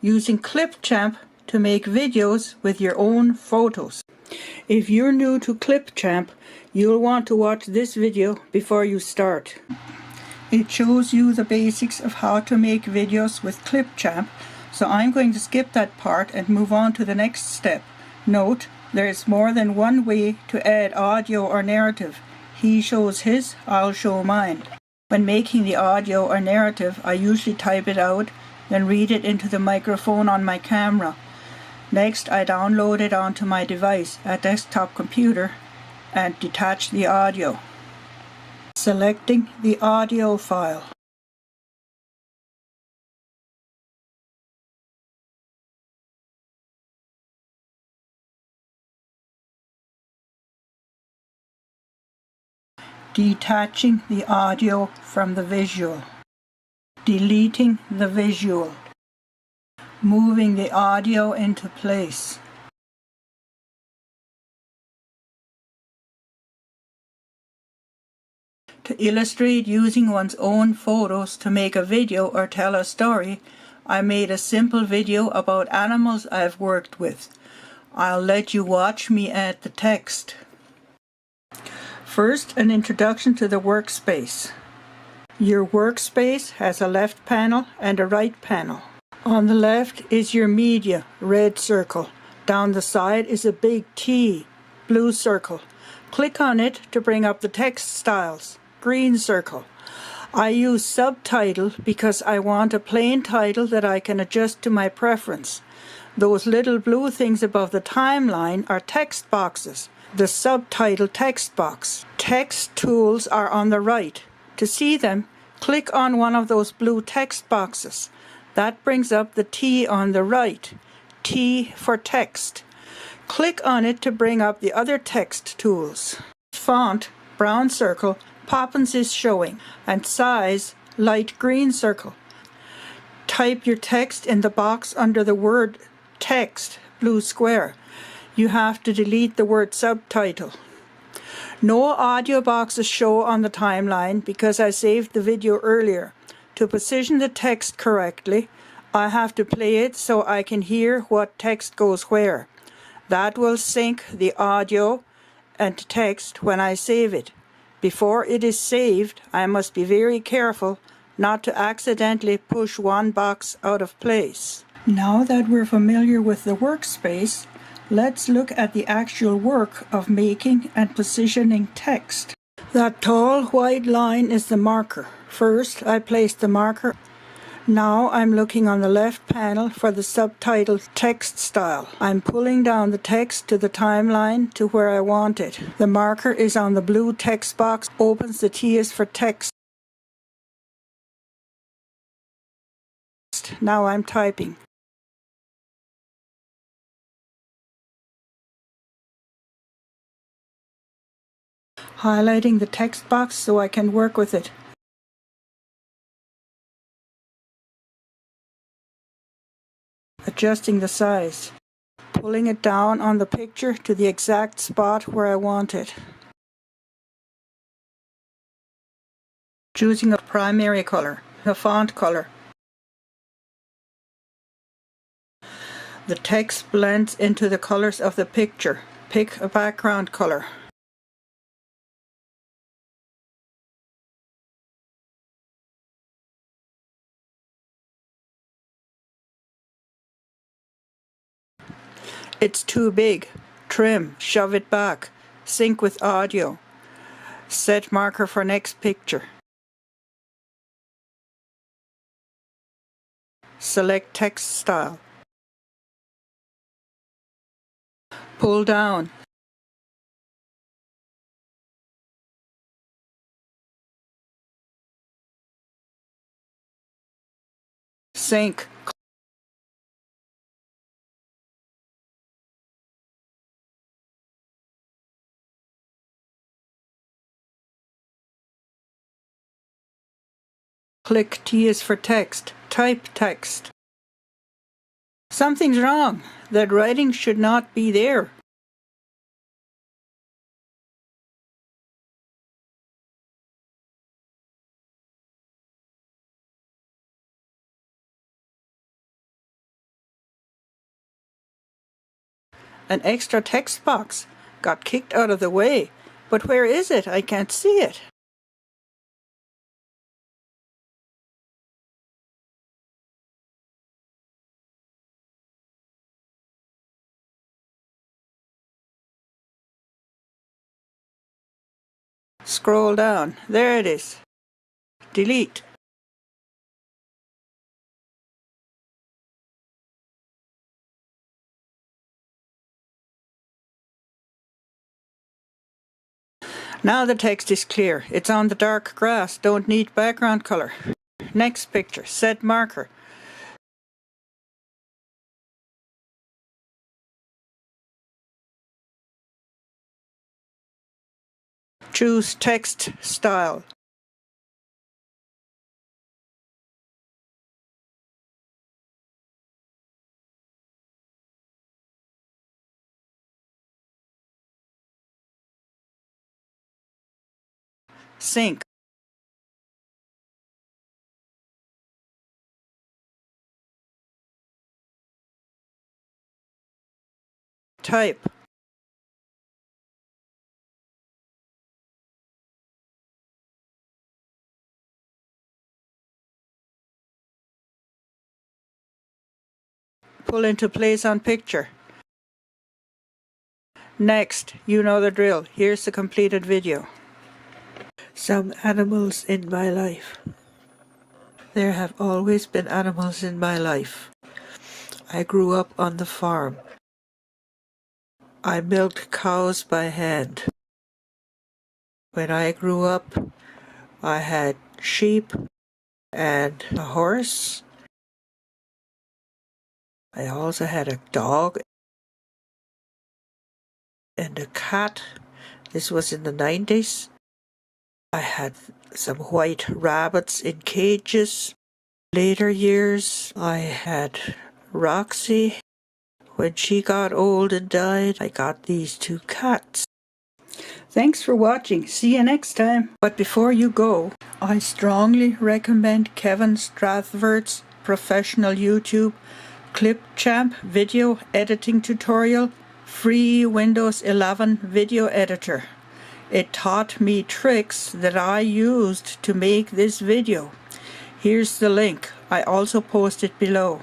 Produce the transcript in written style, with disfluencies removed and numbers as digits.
using Clipchamp to make videos with your own photos. If you're new to Clipchamp, you'll want to watch this video before you start. It shows you the basics of how to make videos with Clipchamp, so I'm going to skip that part and move on to the next step. Note, there is more than one way to add audio or narrative. He shows his, I'll show mine. When making the audio or narrative, I usually type it out, then read it into the microphone on my camera. Next, I download it onto my device, a desktop computer, and detach the audio. Selecting the audio file. Detaching the audio from the visual. Deleting the visual. Moving the audio into place. To illustrate using one's own photos to make a video or tell a story, I made a simple video about animals I've worked with. I'll let you watch me add the text. First, an introduction to the workspace. Your workspace has a left panel and a right panel. On the left is your media, red circle. Down the side is a big T, blue circle. Click on it to bring up the text styles, green circle. I use subtitle because I want a plain title that I can adjust to my preference. Those little blue things above the timeline are text boxes. The subtitle text box. Text tools are on the right. To see them, click on one of those blue text boxes. That brings up the T on the right. T for text. Click on it to bring up the other text tools. Font, brown circle, Poppins is showing, and size, light green circle. Type your text in the box under the word text, blue square. You have to delete the word subtitle. No audio boxes show on the timeline because I saved the video earlier. To position the text correctly, I have to play it so I can hear what text goes where. That will sync the audio and text when I save it. Before it is saved, I must be very careful not to accidentally push one box out of place. Now that we're familiar with the workspace, let's look at the actual work of making and positioning text. That tall white line is the marker. First, I place the marker. Now I'm looking on the left panel for the subtitle text style. I'm pulling down the text to the timeline to where I want it. The marker is on the blue text box, opens the T is for text. Now I'm typing. Highlighting the text box so I can work with it. Adjusting the size. Pulling it down on the picture to the exact spot where I want it. Choosing a primary color, a font color. The text blends into the colors of the picture. Pick a background color. It's too big. Trim, shove it back. Sync with audio. Set marker for next picture. Select text style. Pull down. Sync. Click T is for text. Type text. Something's wrong. That writing should not be there. An extra text box got kicked out of the way, but where is it? I can't see it. Scroll down. There it is. Delete. Now the text is clear. It's on the dark grass. Don't need background color. Next picture. Set marker. Choose text style. Sync. Type. Pull into place on picture. Next, you know the drill. Here's the completed video. Some animals in my life. There have always been animals in my life. I grew up on the farm. I milked cows by hand. When I grew up, I had sheep and a horse. I also had a dog and a cat. This was in the 90s. I had some white rabbits in cages. Later years, I had Roxy. When she got old and died, I got these 2 cats. Thanks for watching. See you next time. But before you go, I strongly recommend Kevin Strathvert's professional YouTube Clipchamp video editing tutorial, free Windows 11 video editor. It taught me tricks that I used to make this video. Here's the link. I also post it below.